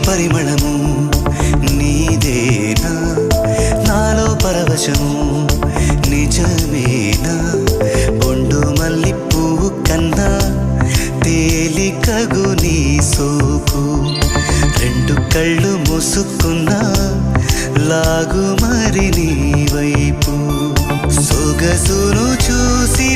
పరిమళము నీదేనా నాలో పరవశము నిజమేనా బొండు మల్లి పువ్వు కన్నా తేలికగు నీ సోకు రెండు కళ్ళు మూసుకున్నా లాగు మరి నీ వైపు సొగసును చూసి